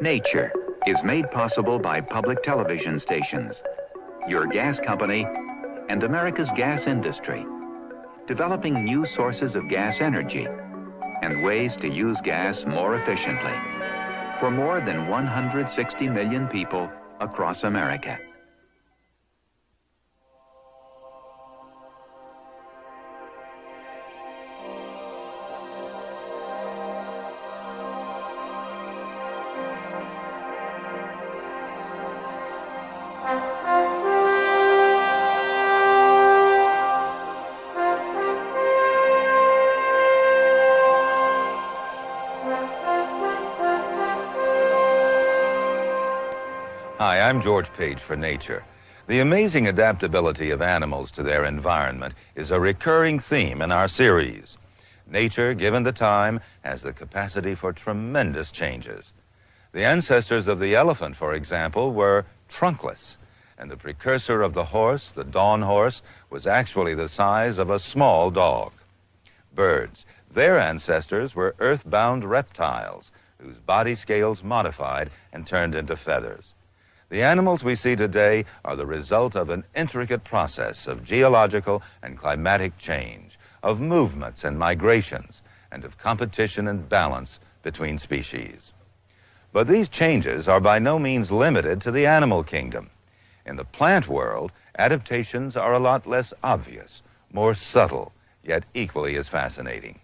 Nature is made possible by public television stations, your gas company, and America's gas industry, developing new sources of gas energy and ways to use gas more efficiently for more than 160 million people across America. Hi, I'm George Page for Nature. The amazing adaptability of animals to their environment is a recurring theme in our series. Nature, given the time, has the capacity for tremendous changes. The ancestors of the elephant, for example, were trunkless, and the precursor of the horse, the dawn horse, was actually the size of a small dog. Birds, their ancestors were earthbound reptiles, whose body scales modified and turned into feathers. The animals we see today are the result of an intricate process of geological and climatic change, of movements and migrations, and of competition and balance between species. But these changes are by no means limited to the animal kingdom. In the plant world, adaptations are a lot less obvious, more subtle, yet equally as fascinating.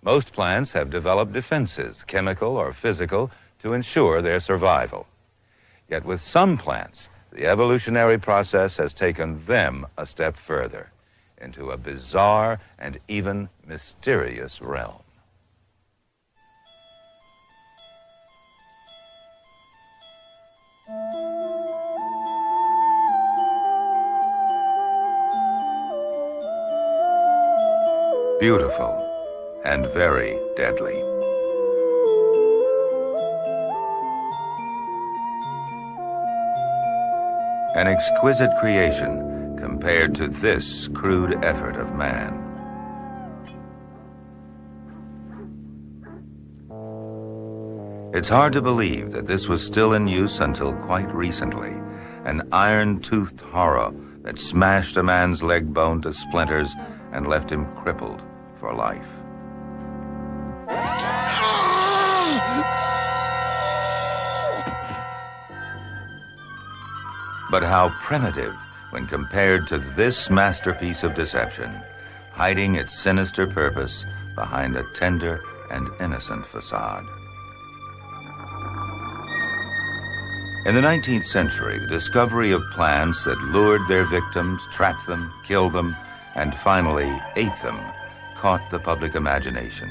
Most plants have developed defenses, chemical or physical, to ensure their survival. Yet with some plants, the evolutionary process has taken them a step further, into a bizarre and even mysterious realm. Beautiful and very deadly. An exquisite creation compared to this crude effort of man. It's hard to believe that this was still in use until quite recently, an iron-toothed horror that smashed a man's leg bone to splinters and left him crippled for life. But how primitive when compared to this masterpiece of deception, hiding its sinister purpose behind a tender and innocent facade. In the 19th century, the discovery of plants that lured their victims, trapped them, killed them, and finally ate them caught the public imagination.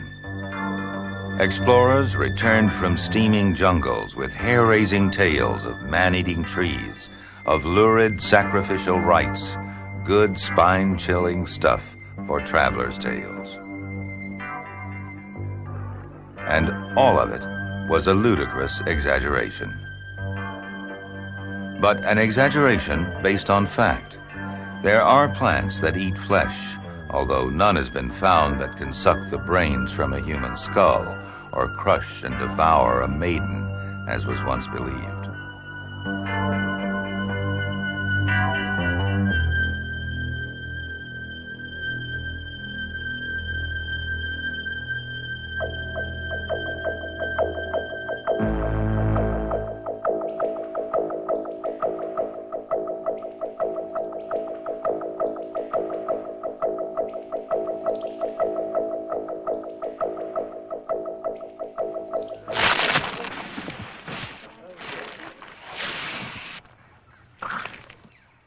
Explorers returned from steaming jungles with hair-raising tales of man-eating trees, of lurid sacrificial rites, good spine-chilling stuff for travelers' tales. And all of it was a ludicrous exaggeration. But an exaggeration based on fact. There are plants that eat flesh, although none has been found that can suck the brains from a human skull or crush and devour a maiden, as was once believed.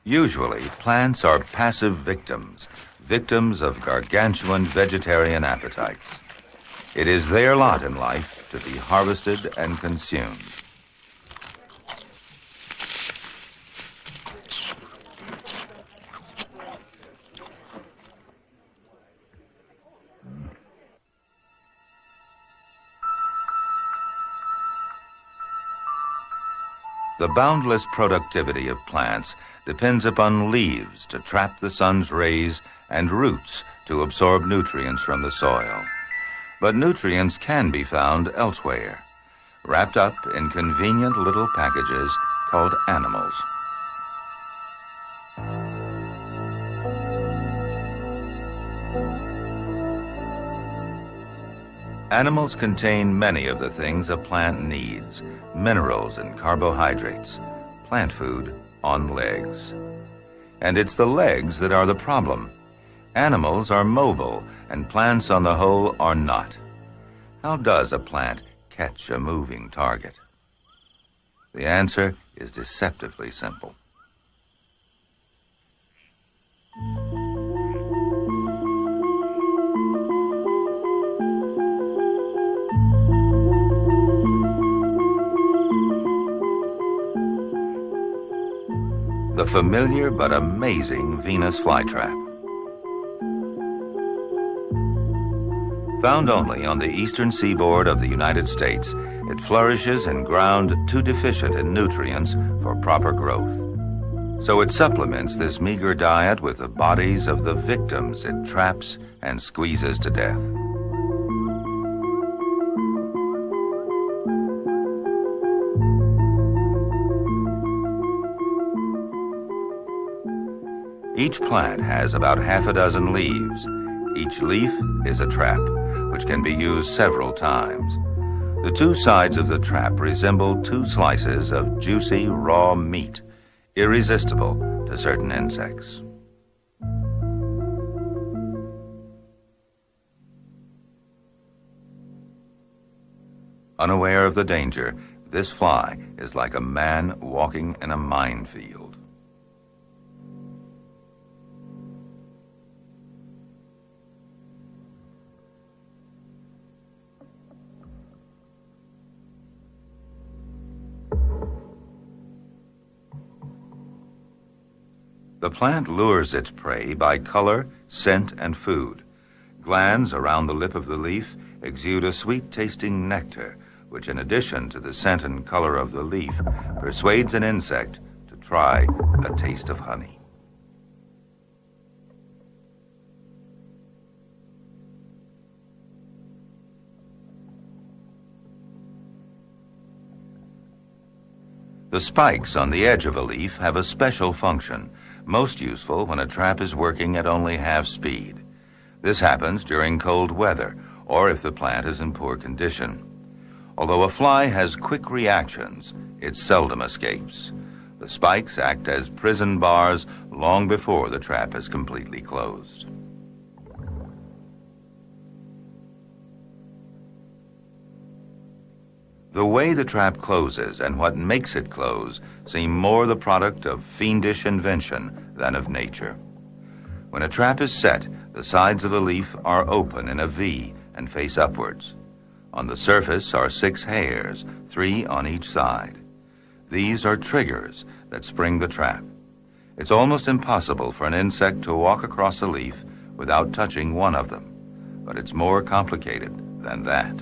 Usually, plants are passive victims, victims of gargantuan vegetarian appetites. It is their lot in life to be harvested and consumed. The boundless productivity of plants depends upon leaves to trap the sun's rays and roots to absorb nutrients from the soil. But nutrients can be found elsewhere. wrapped up in convenient little packages called animals. Animals contain many of the things a plant needs: minerals and carbohydrates, plant food on legs. And it's the legs that are the problem. Animals are mobile, and plants on the whole are not. How does a plant catch a moving target? The answer is deceptively simple. The familiar but amazing Venus flytrap. Found only on the eastern seaboard of the United States, it flourishes in ground too deficient in nutrients for proper growth. So it supplements this meager diet with the bodies of the victims it traps and squeezes to death. Each plant has about half a dozen leaves. Each leaf is a trap, which can be used several times. The two sides of the trap resemble two slices of juicy raw meat, irresistible to certain insects. Unaware of the danger, this fly is like a man walking in a minefield. The plant lures its prey by color, scent, and food. Glands around the lip of the leaf exude a sweet-tasting nectar, which, in addition to the scent and color of the leaf, persuades an insect to try a taste of honey. The spikes on the edge of a leaf have a special function, most useful when a trap is working at only half speed. This happens during cold weather or if the plant is in poor condition. Although a fly has quick reactions, it seldom escapes. The spikes act as prison bars long before the trap is completely closed. The way the trap closes and what makes it close seem more the product of fiendish invention than of nature. When a trap is set, the sides of the leaf are open in a V and face upwards. On the surface are 6 hairs, 3 on each side. These are triggers that spring the trap. It's almost impossible for an insect to walk across a leaf without touching one of them, but it's more complicated than that.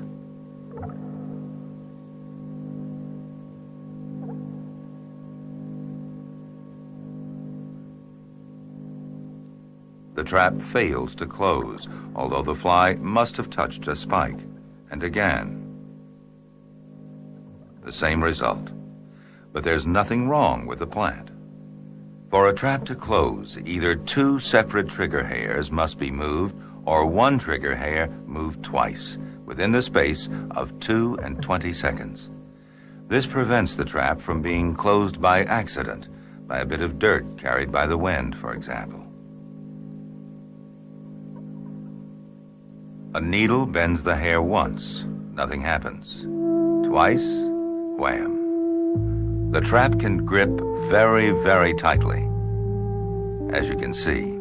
The trap fails to close, although the fly must have touched a spike. And again, the same result. But there's nothing wrong with the plant. For a trap to close, either 2 separate trigger hairs must be moved or 1 trigger hair moved twice, within the space of 2 and 20 seconds. This prevents the trap from being closed by accident, by a bit of dirt carried by the wind, for example. A needle bends the hair once, nothing happens. Twice, wham. The trap can grip very, very tightly, as you can see.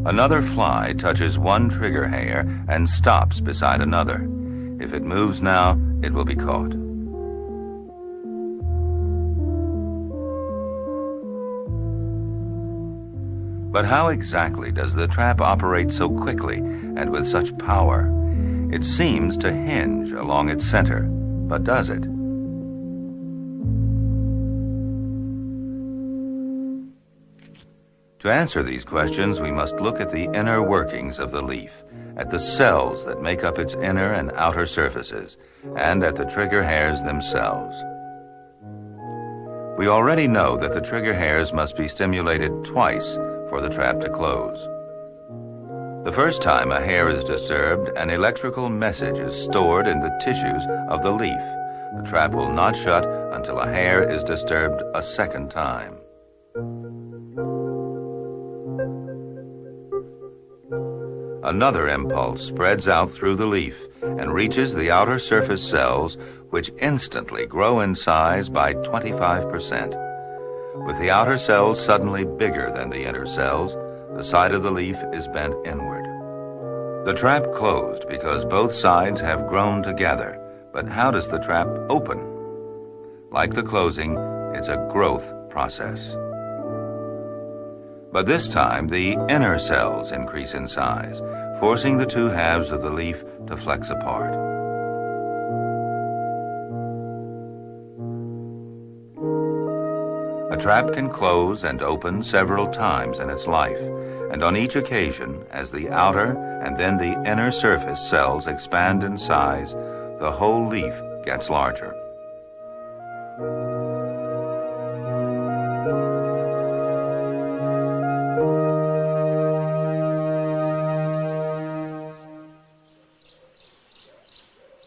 Another fly touches 1 trigger hair and stops beside another. If it moves now, it will be caught. But how exactly does the trap operate so quickly and with such power? It seems to hinge along its center, but does it? To answer these questions, we must look at the inner workings of the leaf, at the cells that make up its inner and outer surfaces, and at the trigger hairs themselves. We already know that the trigger hairs must be stimulated twice for the trap to close. The first time a hair is disturbed, an electrical message is stored in the tissues of the leaf. The trap will not shut until a hair is disturbed a second time. Another impulse spreads out through the leaf and reaches the outer surface cells, which instantly grow in size by 25%. With the outer cells suddenly bigger than the inner cells, the side of the leaf is bent inward. The trap closed because both sides have grown together. But how does the trap open? Like the closing, it's a growth process. But this time, the inner cells increase in size, forcing the two halves of the leaf to flex apart. A trap can close and open several times in its life, and on each occasion, as the outer and then the inner surface cells expand in size, the whole leaf gets larger.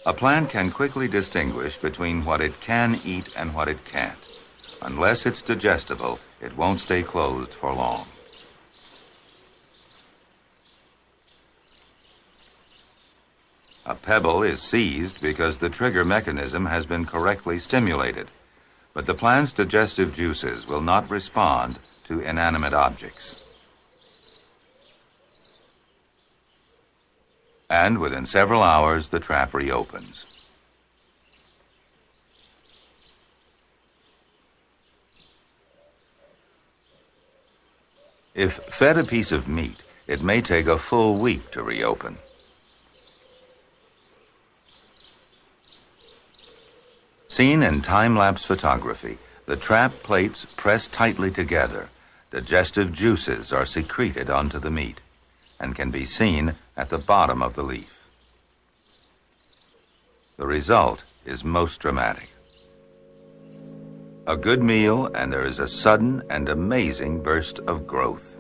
A plant can quickly distinguish between what it can eat and what it can't. Unless it's digestible, it won't stay closed for long. A pebble is seized because the trigger mechanism has been correctly stimulated, but the plant's digestive juices will not respond to inanimate objects. And within several hours, the trap reopens. If fed a piece of meat, it may take a full week to reopen. Seen in time-lapse photography, the trap plates press tightly together. Digestive juices are secreted onto the meat and can be seen at the bottom of the leaf. The result is most dramatic. A good meal, and there is a sudden and amazing burst of growth.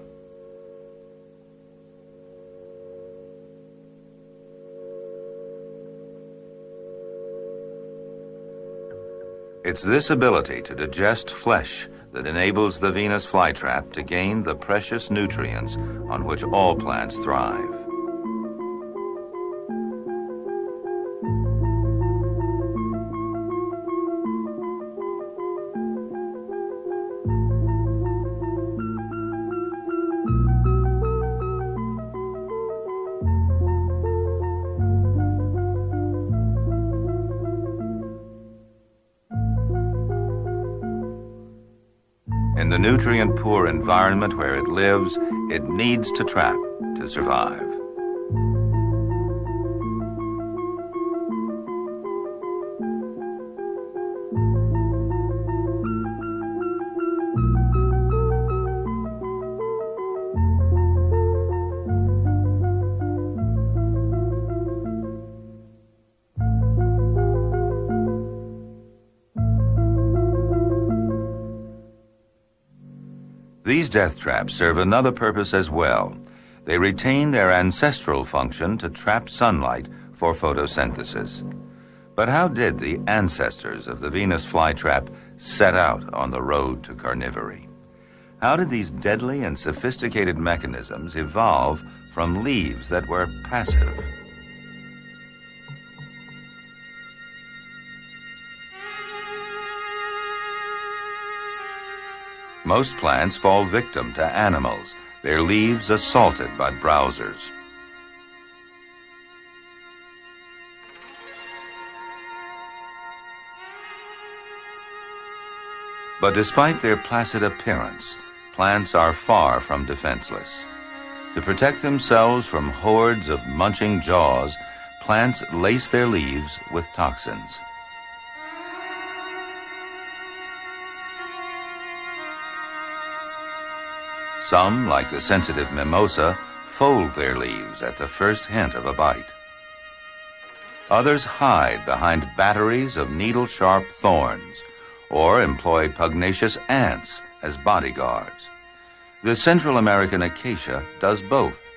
It's this ability to digest flesh that enables the Venus flytrap to gain the precious nutrients on which all plants thrive. In the nutrient-poor environment where it lives, it needs to trap to survive. These death traps serve another purpose as well. They retain their ancestral function to trap sunlight for photosynthesis. But how did the ancestors of the Venus flytrap set out on the road to carnivory? How did these deadly and sophisticated mechanisms evolve from leaves that were passive? Most plants fall victim to animals, their leaves assaulted by browsers. But despite their placid appearance, plants are far from defenseless. To protect themselves from hordes of munching jaws, plants lace their leaves with toxins. Some, like the sensitive mimosa, fold their leaves at the first hint of a bite. Others hide behind batteries of needle-sharp thorns or employ pugnacious ants as bodyguards. The Central American acacia does both.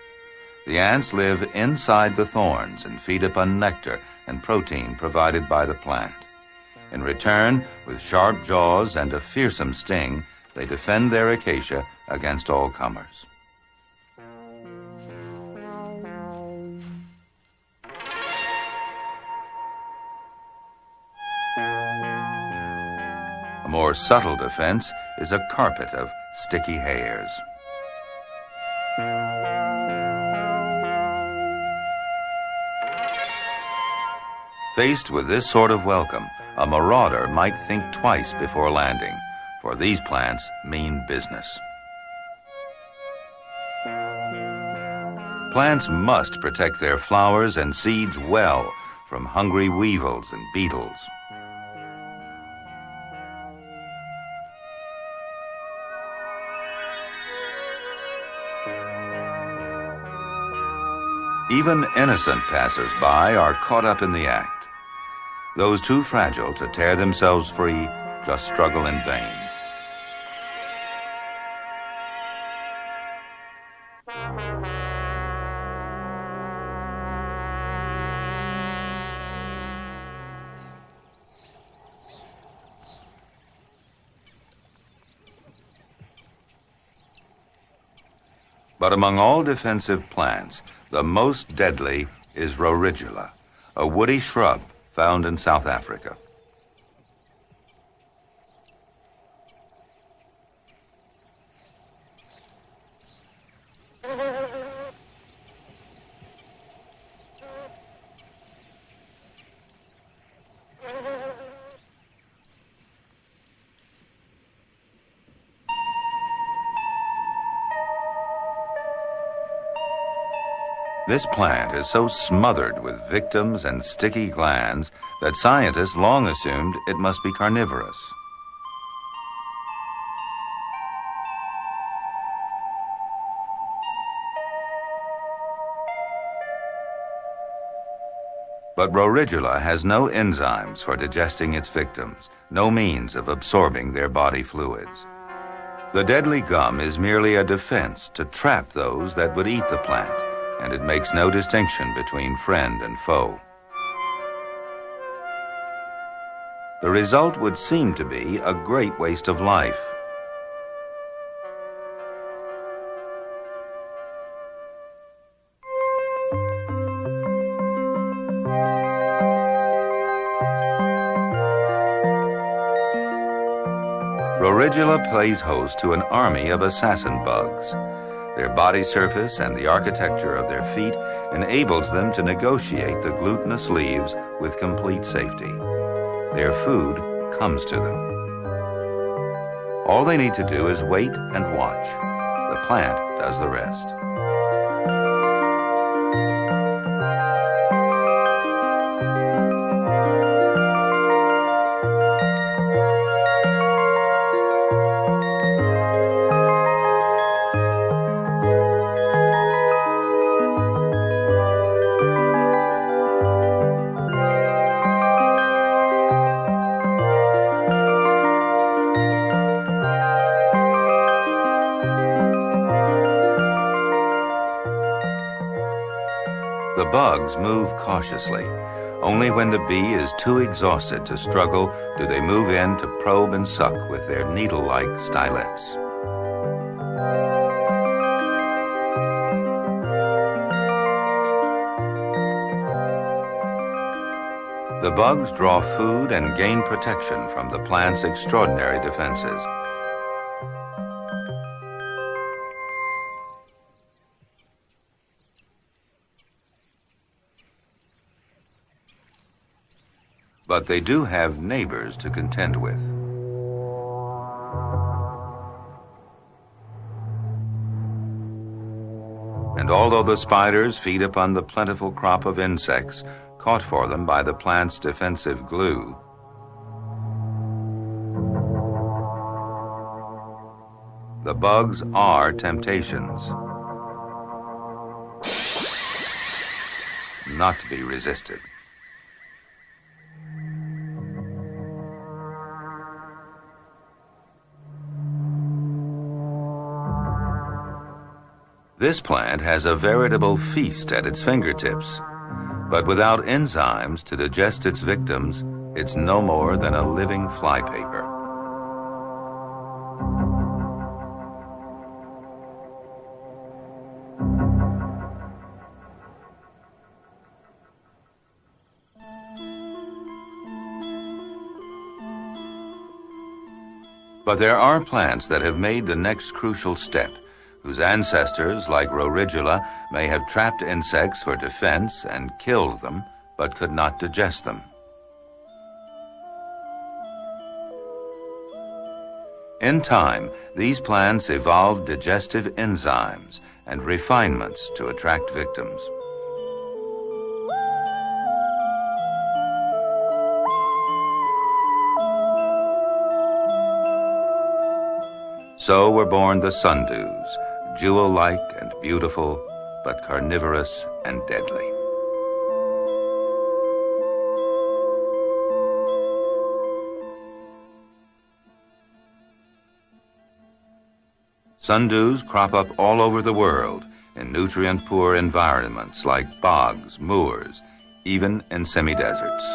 The ants live inside the thorns and feed upon nectar and protein provided by the plant. In return, with sharp jaws and a fearsome sting, they defend their acacia against all comers. A more subtle defense is a carpet of sticky hairs. Faced with this sort of welcome, a marauder might think twice before landing, for these plants mean business. Plants must protect their flowers and seeds well from hungry weevils and beetles. Even innocent passers-by are caught up in the act. Those too fragile to tear themselves free just struggle in vain. But among all defensive plants, the most deadly is Rorigula, a woody shrub found in South Africa. This plant is so smothered with victims and sticky glands that scientists long assumed it must be carnivorous. But Rorigula has no enzymes for digesting its victims, no means of absorbing their body fluids. The deadly gum is merely a defense to trap those that would eat the plant, and it makes no distinction between friend and foe. The result would seem to be a great waste of life. Rorigula plays host to an army of assassin bugs. Their body surface and the architecture of their feet enables them to negotiate the glutinous leaves with complete safety. Their food comes to them. All they need to do is wait and watch. The plant does the rest. The bugs move cautiously. Only when the bee is too exhausted to struggle do they move in to probe and suck with their needle-like stylets. The bugs draw food and gain protection from the plant's extraordinary defenses. But they do have neighbors to contend with. And although the spiders feed upon the plentiful crop of insects caught for them by the plant's defensive glue, The bugs are temptations, not to be resisted. This plant has a veritable feast at its fingertips, but without enzymes to digest its victims, it's no more than a living flypaper. But there are plants that have made the next crucial step, whose ancestors, like Rorigula, may have trapped insects for defense and killed them, but could not digest them. In time, these plants evolved digestive enzymes and refinements to attract victims. So were born the sundews, jewel-like and beautiful, but carnivorous and deadly. Sundews crop up all over the world in nutrient-poor environments like bogs, moors, even in semi-deserts.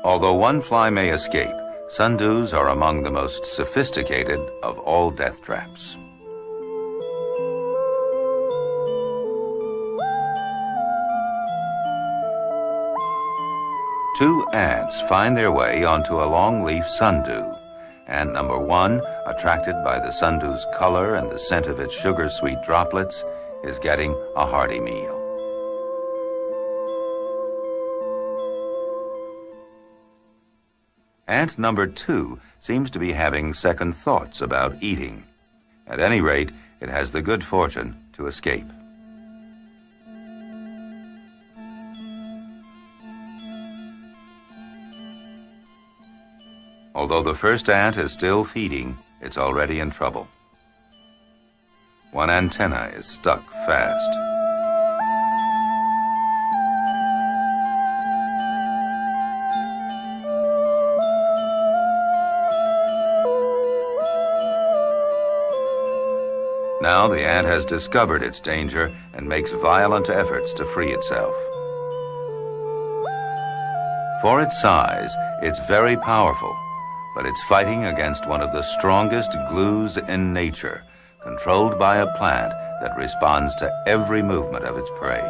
Although one fly may escape, sundews are among the most sophisticated of all death traps. Two ants find their way onto a longleaf sundew. Ant number one, attracted by the sundew's color and the scent of its sugar-sweet droplets, is getting a hearty meal. Ant number two seems to be having second thoughts about eating. At any rate, it has the good fortune to escape. Although the first ant is still feeding, it's already in trouble. One antenna is stuck fast. Now the ant has discovered its danger and makes violent efforts to free itself. For its size, it's very powerful, but it's fighting against one of the strongest glues in nature, controlled by a plant that responds to every movement of its prey.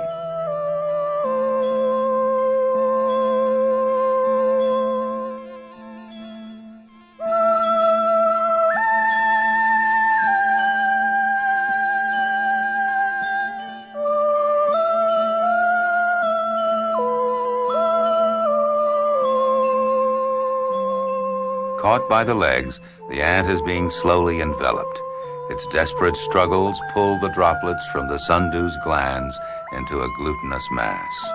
Caught by the legs, the ant is being slowly enveloped. Its desperate struggles pull the droplets from the sundew's glands into a glutinous mass.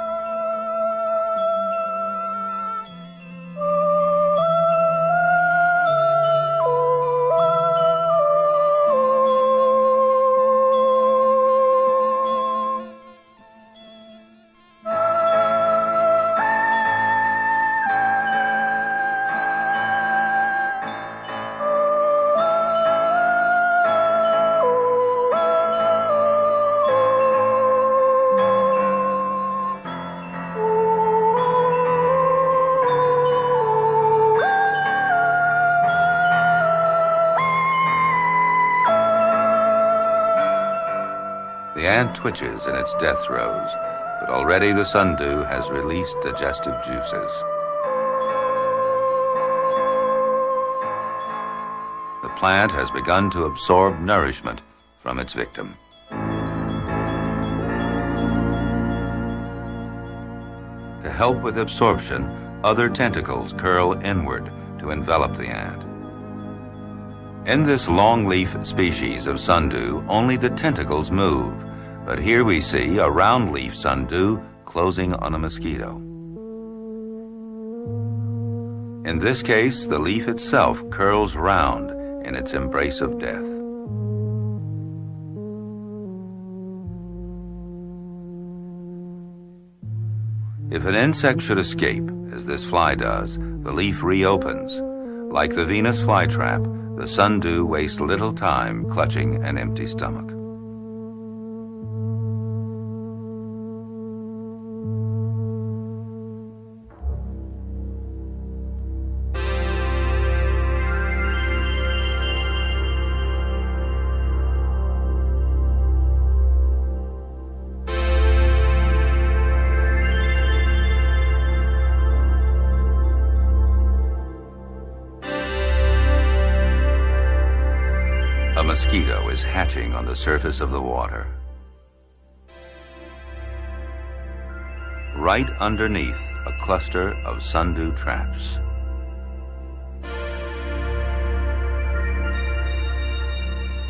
The ant twitches in its death throes, but already the sundew has released digestive juices. The plant has begun to absorb nourishment from its victim. To help with absorption, other tentacles curl inward to envelop the ant. In this longleaf species of sundew, only the tentacles move, but here we see a roundleaf sundew closing on a mosquito. In this case, the leaf itself curls round in its embrace of death. If an insect should escape, as this fly does, the leaf reopens. Like the Venus flytrap, the sundew wastes little time clutching an empty stomach. A mosquito is hatching on the surface of the water. Right underneath a cluster of sundew traps.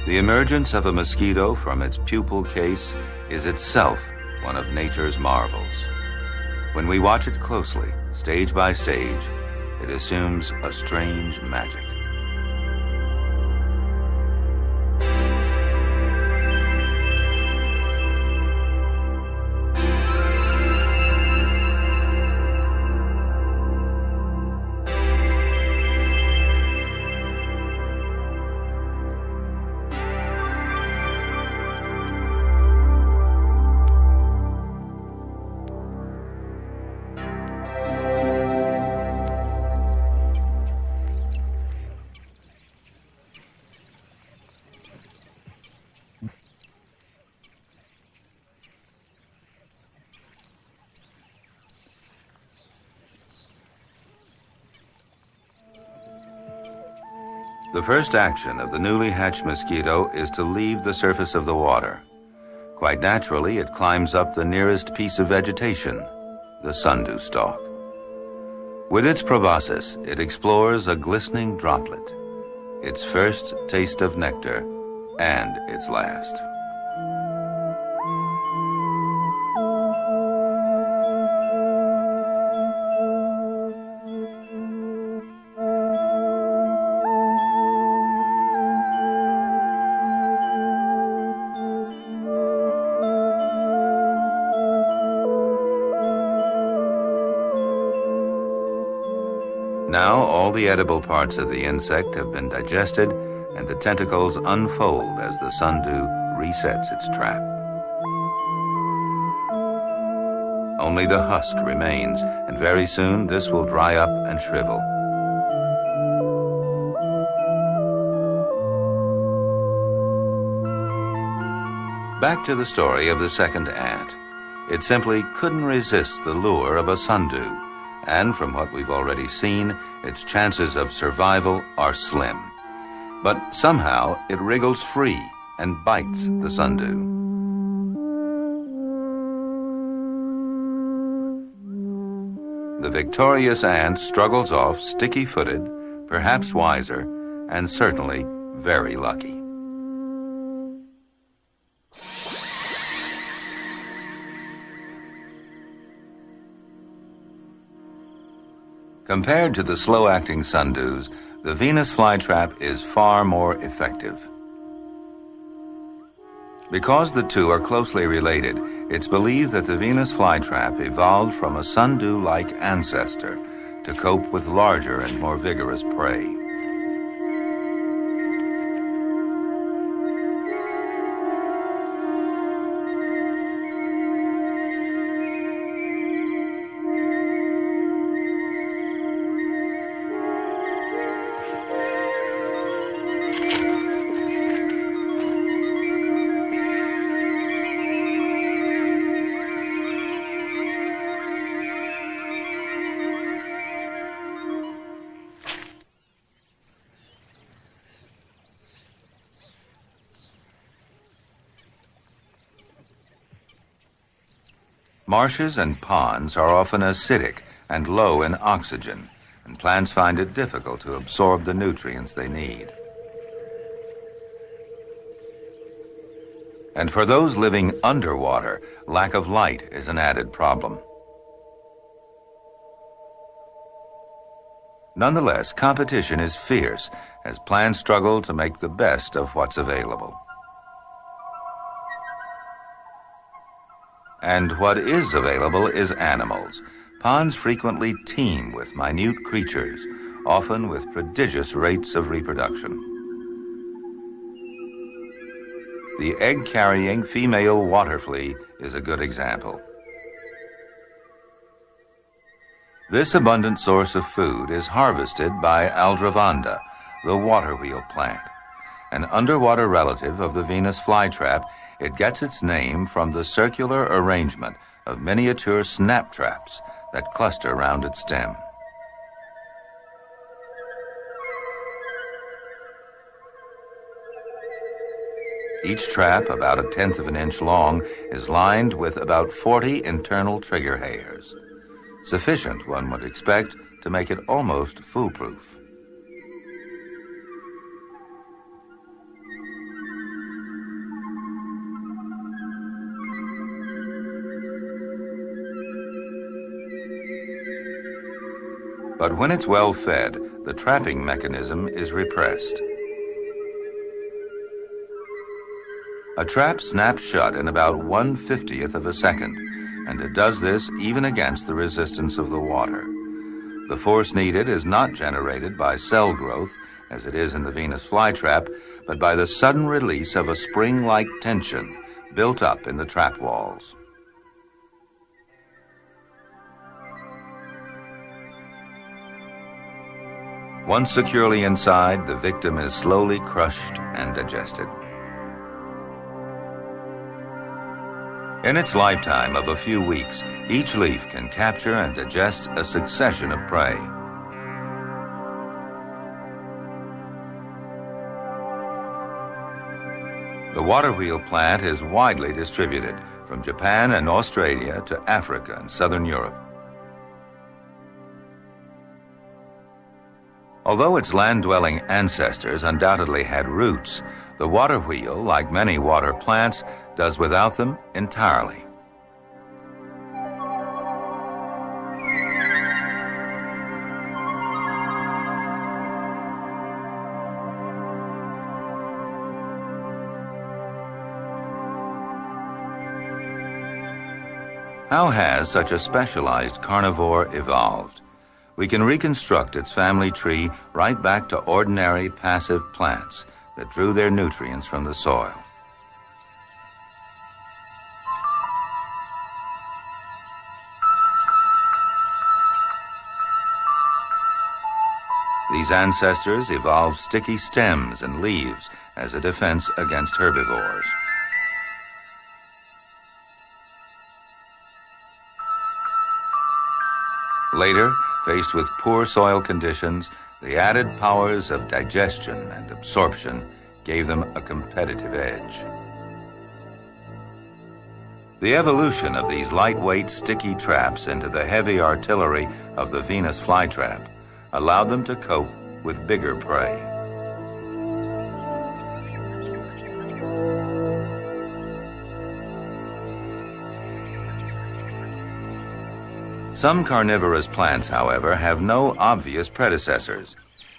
The emergence of a mosquito from its pupal case is itself one of nature's marvels. When we watch it closely, stage by stage, it assumes a strange magic. The first action of the newly hatched mosquito is to leave the surface of the water. Quite naturally, it climbs up the nearest piece of vegetation, the sundew stalk. With its proboscis, it explores a glistening droplet, its first taste of nectar and its last. Now all the edible parts of the insect have been digested and the tentacles unfold as the sundew resets its trap. Only the husk remains, and very soon this will dry up and shrivel. Back to the story of the second ant. It simply couldn't resist the lure of a sundew, and from what we've already seen, its chances of survival are slim. But somehow it wriggles free and bites the sundew. The victorious ant struggles off sticky-footed, perhaps wiser, and certainly very lucky. Compared to the slow-acting sundews, the Venus flytrap is far more effective. Because the two are closely related, it's believed that the Venus flytrap evolved from a sundew-like ancestor to cope with larger and more vigorous prey. Marshes and ponds are often acidic and low in oxygen, and plants find it difficult to absorb the nutrients they need. And for those living underwater, lack of light is an added problem. Nonetheless, competition is fierce as plants struggle to make the best of what's available. And what is available is animals. Ponds frequently teem with minute creatures, often with prodigious rates of reproduction. The egg-carrying female water flea is a good example. This abundant source of food is harvested by aldrovanda, the water wheel plant. An underwater relative of the Venus flytrap, it gets its name from the circular arrangement of miniature snap traps that cluster around its stem. Each trap, about 1/10 of an inch long, is lined with about 40 internal trigger hairs. Sufficient, one would expect, to make it almost foolproof. But when it's well fed, the trapping mechanism is repressed. A trap snaps shut in about 1/50th of a second, and it does this even against the resistance of the water. The force needed is not generated by cell growth, as it is in the Venus flytrap, but by the sudden release of a spring-like tension built up in the trap walls. Once securely inside, the victim is slowly crushed and digested. In its lifetime of a few weeks, each leaf can capture and digest a succession of prey. The water wheel plant is widely distributed, from Japan and Australia to Africa and southern Europe. Although its land-dwelling ancestors undoubtedly had roots, the water wheel, like many water plants, does without them entirely. How has such a specialized carnivore evolved? We can reconstruct its family tree right back to ordinary passive plants that drew their nutrients from the soil. These ancestors evolved sticky stems and leaves as a defense against herbivores. Later, faced with poor soil conditions, the added powers of digestion and absorption gave them a competitive edge. The evolution of these lightweight, sticky traps into the heavy artillery of the Venus flytrap allowed them to cope with bigger prey. Some carnivorous plants, however, have no obvious predecessors.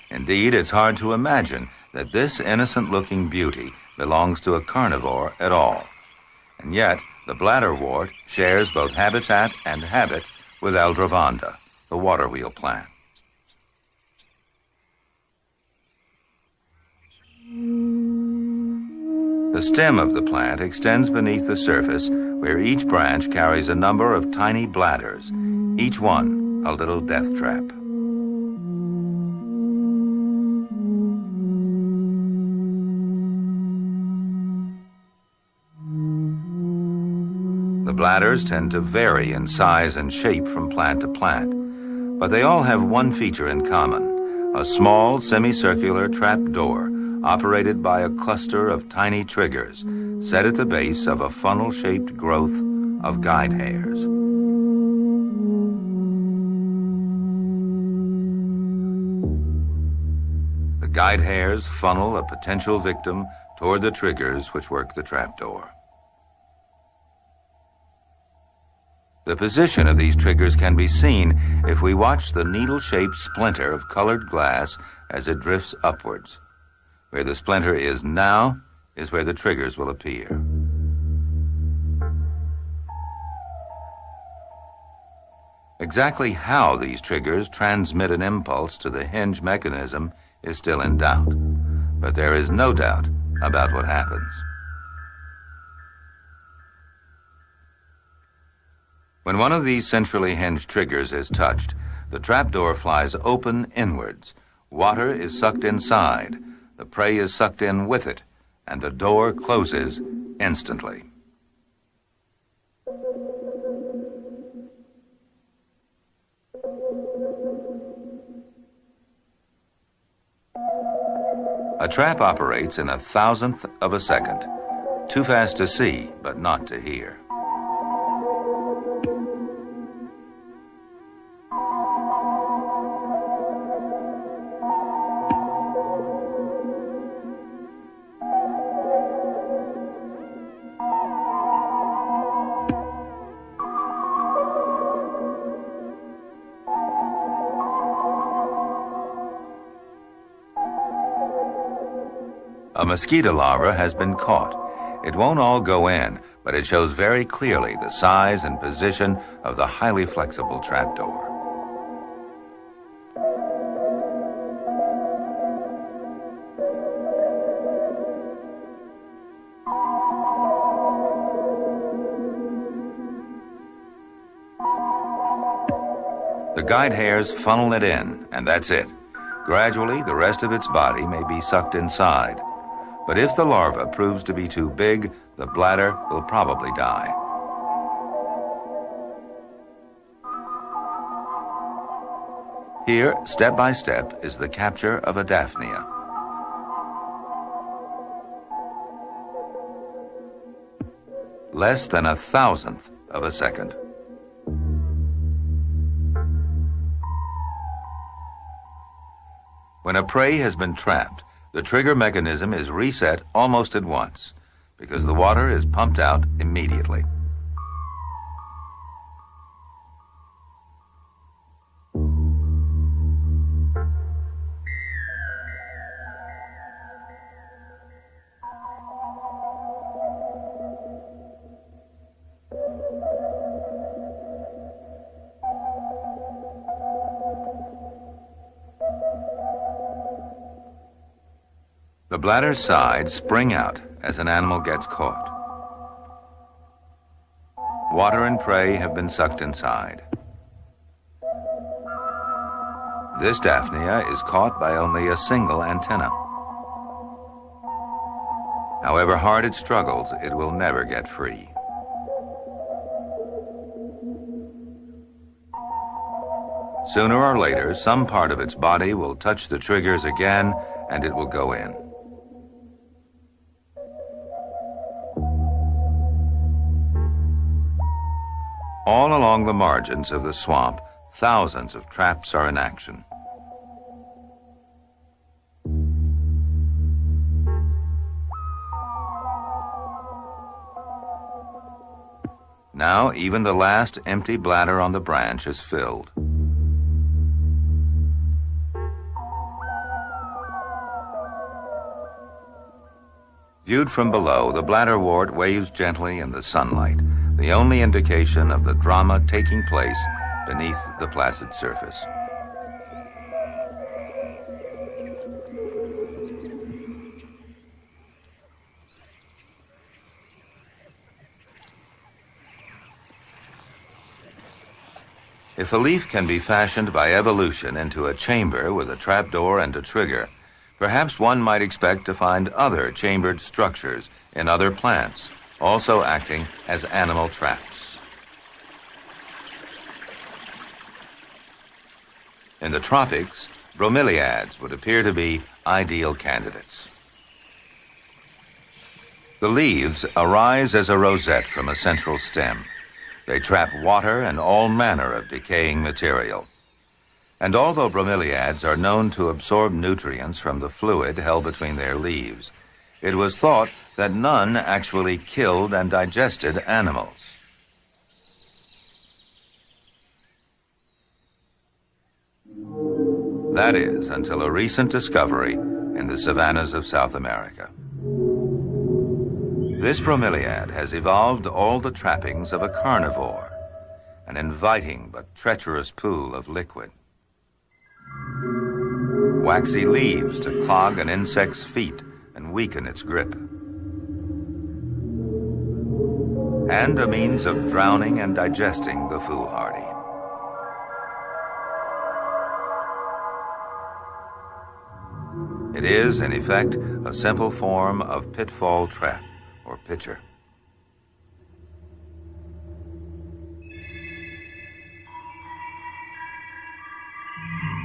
Indeed, it's hard to imagine that this innocent-looking beauty belongs to a carnivore at all. And yet, the bladderwort shares both habitat and habit with aldrovanda, the water wheel plant. The stem of the plant extends beneath the surface, where each branch carries a number of tiny bladders, each one a little death trap. The bladders tend to vary in size and shape from plant to plant, but they all have one feature in common: a small semicircular trap door operated by a cluster of tiny triggers set at the base of a funnel-shaped growth of guide hairs. The guide hairs funnel a potential victim toward the triggers which work the trapdoor. The position of these triggers can be seen if we watch the needle-shaped splinter of colored glass as it drifts upwards. Where the splinter is now is where the triggers will appear. Exactly how these triggers transmit an impulse to the hinge mechanism is still in doubt, but there is no doubt about what happens. When one of these centrally hinged triggers is touched, the trapdoor flies open inwards. Water is sucked inside, the prey is sucked in with it, and the door closes instantly. A trap operates in 1,000th of a second. Too fast to see, but not to hear. A mosquito larva has been caught. It won't all go in, but it shows very clearly the size and position of the highly flexible trapdoor. The guide hairs funnel it in, and that's it. Gradually, the rest of its body may be sucked inside. But if the larva proves to be too big, the bladder will probably die. Here, step by step, is the capture of a Daphnia. Less than 1,000th of a second. When a prey has been trapped, the trigger mechanism is reset almost at once because the water is pumped out immediately. The bladder's sides spring out as an animal gets caught. Water and prey have been sucked inside. This Daphnia is caught by only a single antenna. However hard it struggles, it will never get free. Sooner or later, some part of its body will touch the triggers again, and it will go in. All along the margins of the swamp, thousands of traps are in action. Now, even the last empty bladder on the branch is filled. Viewed from below, the bladderwort waves gently in the sunlight, the only indication of the drama taking place beneath the placid surface. If a leaf can be fashioned by evolution into a chamber with a trapdoor and a trigger, perhaps one might expect to find other chambered structures in other plants, also acting as animal traps. In the tropics, bromeliads would appear to be ideal candidates. The leaves arise as a rosette from a central stem. They trap water and all manner of decaying material. And although bromeliads are known to absorb nutrients from the fluid held between their leaves, it was thought that none actually killed and digested animals. That is, until a recent discovery in the savannas of South America. This bromeliad has evolved all the trappings of a carnivore, an inviting but treacherous pool of liquid. Waxy leaves to clog an insect's feet and weaken its grip. And a means of drowning and digesting the foolhardy. It is, in effect, a simple form of pitfall trap, or pitcher.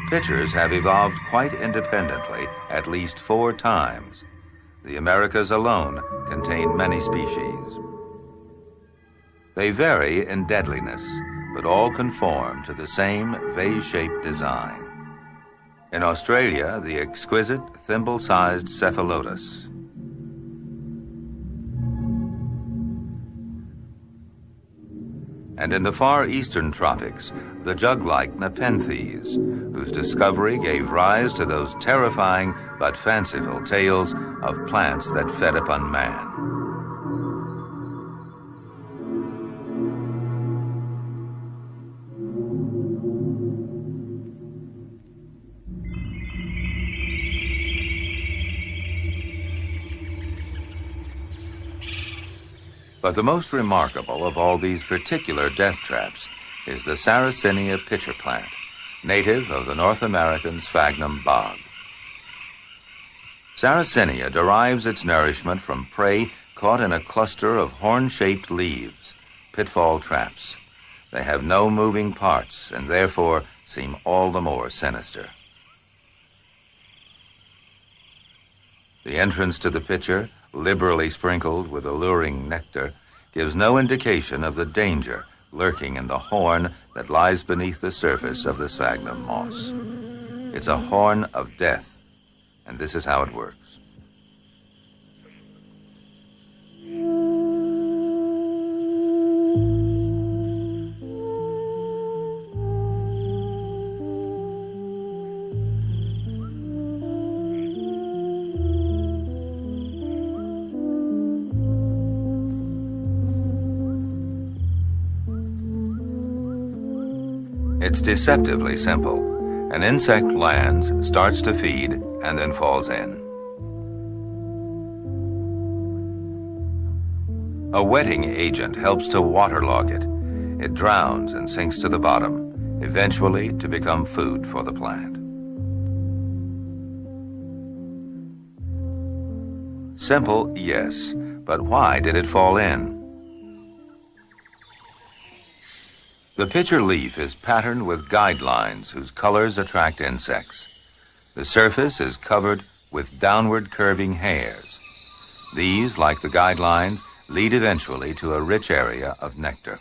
Pitchers have evolved quite independently at least 4 times. The Americas alone contain many species. They vary in deadliness, but all conform to the same vase-shaped design. In Australia, the exquisite thimble-sized cephalotus. And in the far eastern tropics, the jug-like nepenthes, whose discovery gave rise to those terrifying but fanciful tales of plants that fed upon man. But the most remarkable of all these particular death traps is the Sarracenia pitcher plant, native of the North American sphagnum bog. Sarracenia derives its nourishment from prey caught in a cluster of horn-shaped leaves, pitfall traps. They have no moving parts and therefore seem all the more sinister. The entrance to the pitcher, liberally sprinkled with alluring nectar, gives no indication of the danger lurking in the horn that lies beneath the surface of the sphagnum moss. It's a horn of death, and this is how it works. It's deceptively simple. An insect lands, starts to feed, and then falls in. A wetting agent helps to waterlog it. It drowns and sinks to the bottom, eventually to become food for the plant. Simple, yes, but why did it fall in? The pitcher leaf is patterned with guidelines whose colors attract insects. The surface is covered with downward curving hairs. These, like the guidelines, lead eventually to a rich area of nectar.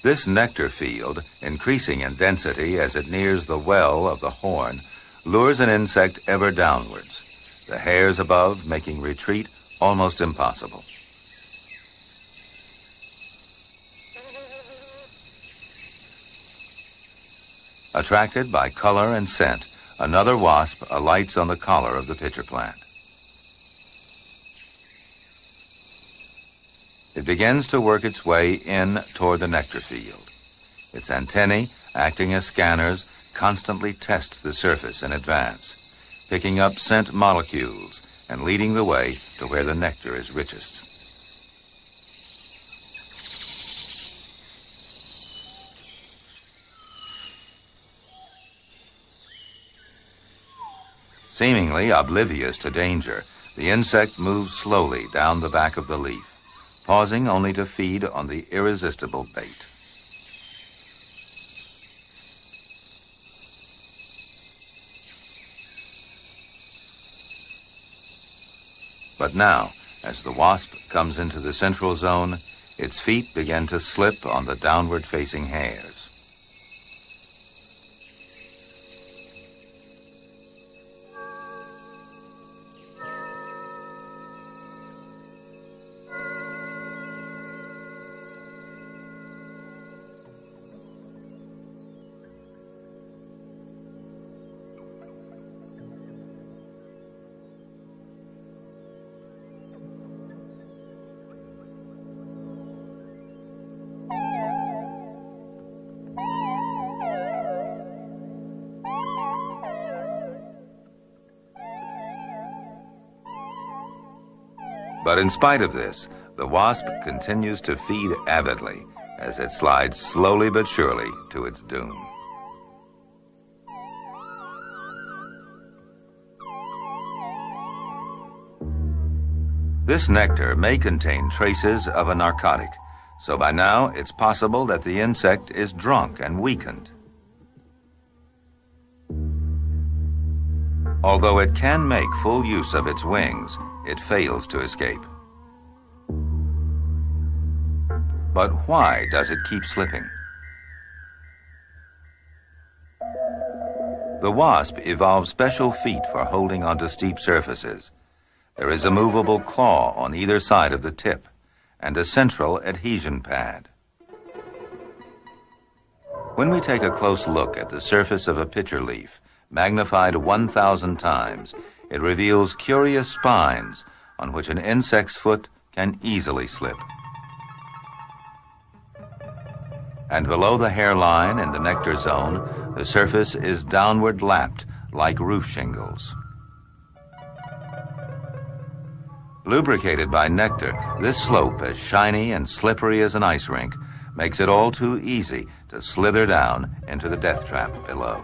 This nectar field, increasing in density as it nears the well of the horn, lures an insect ever downwards, the hairs above making retreat almost impossible. Attracted by color and scent, another wasp alights on the collar of the pitcher plant. It begins to work its way in toward the nectar field. Its antennae, acting as scanners, constantly test the surface in advance, picking up scent molecules and leading the way to where the nectar is richest. Seemingly oblivious to danger, the insect moves slowly down the back of the leaf, pausing only to feed on the irresistible bait. But now, as the wasp comes into the central zone, its feet begin to slip on the downward-facing hairs. But in spite of this, the wasp continues to feed avidly as it slides slowly but surely to its doom. This nectar may contain traces of a narcotic, so by now it's possible that the insect is drunk and weakened. Although it can make full use of its wings, it fails to escape. But why does it keep slipping? The wasp evolved special feet for holding onto steep surfaces. There is a movable claw on either side of the tip and a central adhesion pad. When we take a close look at the surface of a pitcher leaf, magnified 1,000 times, it reveals curious spines on which an insect's foot can easily slip. And below the hairline in the nectar zone, the surface is downward lapped like roof shingles. Lubricated by nectar, this slope, as shiny and slippery as an ice rink, makes it all too easy to slither down into the death trap below.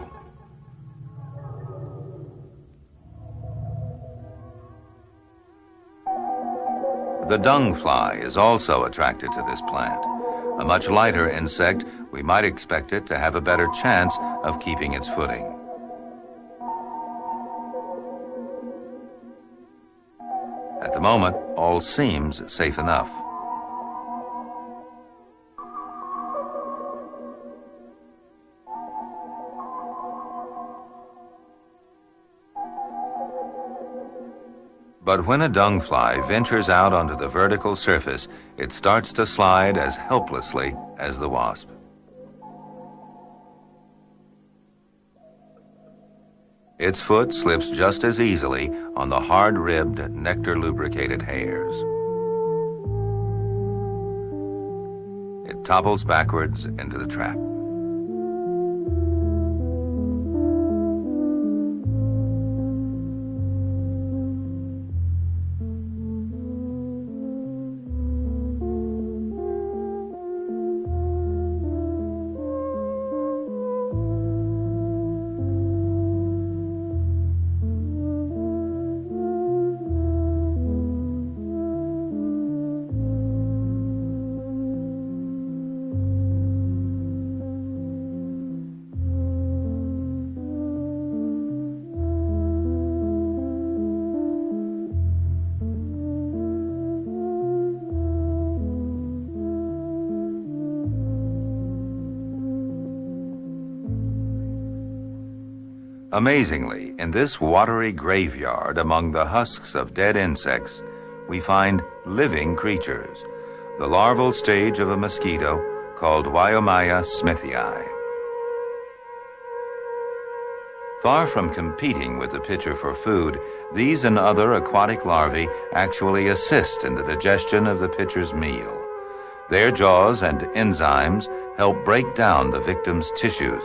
The dung fly is also attracted to this plant. A much lighter insect, we might expect it to have a better chance of keeping its footing. At the moment, all seems safe enough. But when a dung fly ventures out onto the vertical surface, it starts to slide as helplessly as the wasp. Its foot slips just as easily on the hard-ribbed, nectar-lubricated hairs. It topples backwards into the trap. Amazingly, in this watery graveyard among the husks of dead insects, we find living creatures, the larval stage of a mosquito called Wyomia smithii. Far from competing with the pitcher for food, these and other aquatic larvae actually assist in the digestion of the pitcher's meal. Their jaws and enzymes help break down the victim's tissues,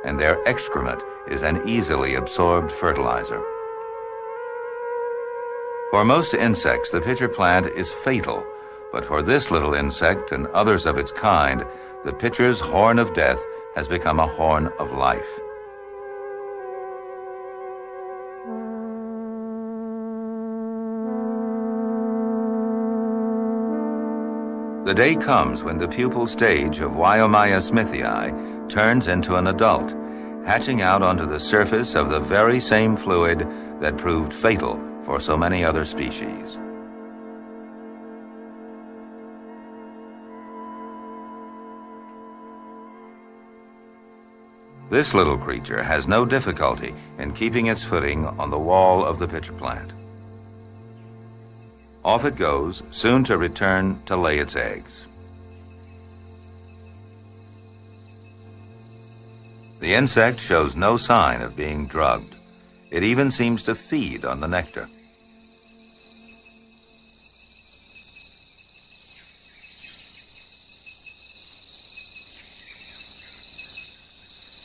and their excrement is an easily absorbed fertilizer. For most insects, the pitcher plant is fatal, but for this little insect and others of its kind, the pitcher's horn of death has become a horn of life. The day comes when the pupal stage of Wyomia smithii turns into an adult, hatching out onto the surface of the very same fluid that proved fatal for so many other species. This little creature has no difficulty in keeping its footing on the wall of the pitcher plant. Off it goes, soon to return to lay its eggs. The insect shows no sign of being drugged. It even seems to feed on the nectar.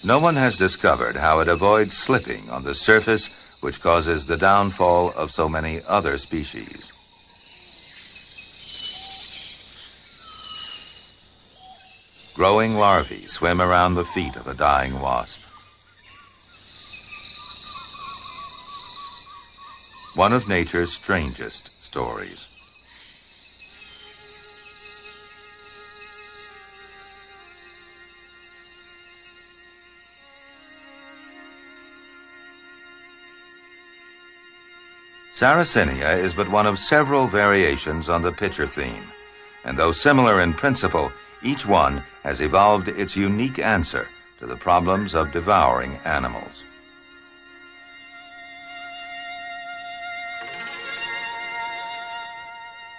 No one has discovered how it avoids slipping on the surface, which causes the downfall of so many other species. Growing larvae swim around the feet of a dying wasp. One of nature's strangest stories. Sarracenia is but one of several variations on the pitcher theme, and though similar in principle, each one has evolved its unique answer to the problems of devouring animals.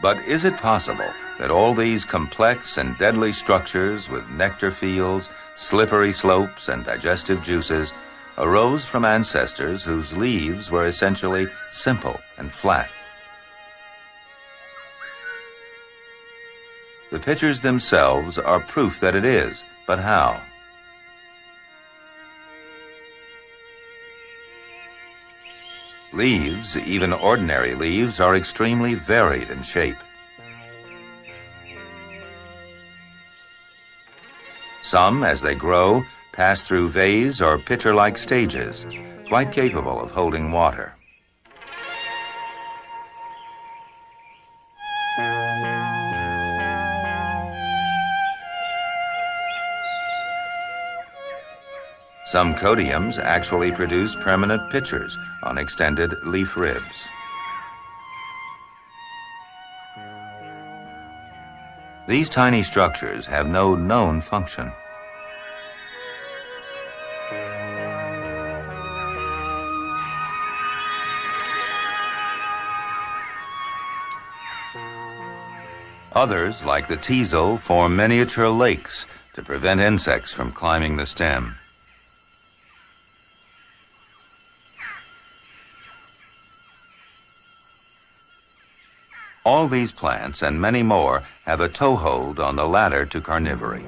But is it possible that all these complex and deadly structures with nectar fields, slippery slopes, and digestive juices arose from ancestors whose leaves were essentially simple and flat? The pitchers themselves are proof that it is, but how? Leaves, even ordinary leaves, are extremely varied in shape. Some, as they grow, pass through vase or pitcher-like stages, quite capable of holding water. Some codiums actually produce permanent pitchers on extended leaf ribs. These tiny structures have no known function. Others, like the teasel, form miniature lakes to prevent insects from climbing the stem. All these plants and many more have a toehold on the ladder to carnivory.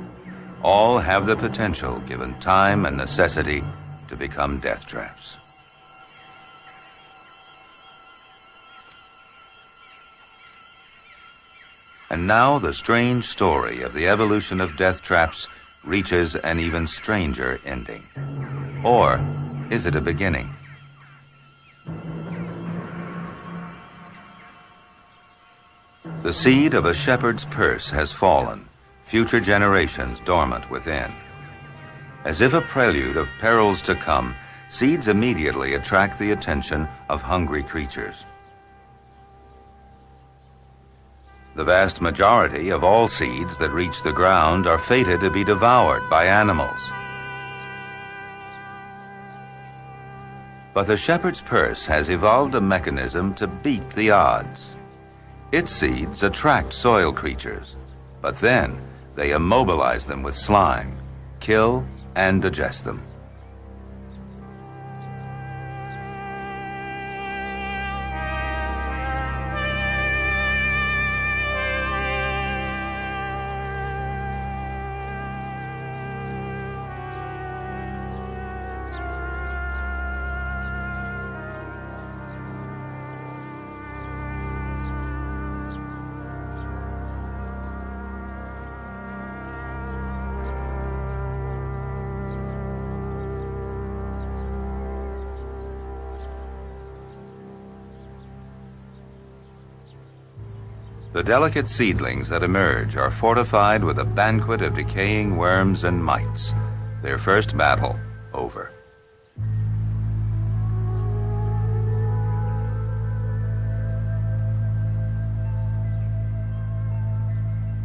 All have the potential, given time and necessity, to become death traps. And now the strange story of the evolution of death traps reaches an even stranger ending. Or is it a beginning? The seed of a shepherd's purse has fallen, future generations dormant within. As if a prelude of perils to come, seeds immediately attract the attention of hungry creatures. The vast majority of all seeds that reach the ground are fated to be devoured by animals. But the shepherd's purse has evolved a mechanism to beat the odds. Its seeds attract soil creatures, but then they immobilize them with slime, kill and digest them. The delicate seedlings that emerge are fortified with a banquet of decaying worms and mites, their first battle over.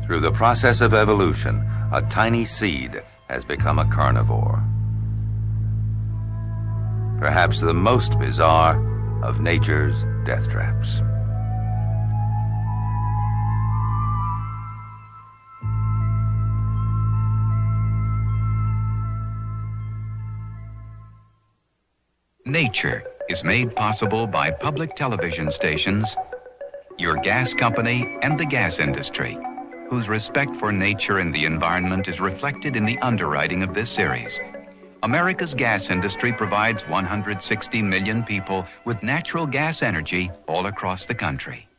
Through the process of evolution, a tiny seed has become a carnivore. Perhaps the most bizarre of nature's death traps. Nature is made possible by public television stations, your gas company, and the gas industry, whose respect for nature and the environment is reflected in the underwriting of this series. America's gas industry provides 160 million people with natural gas energy all across the country.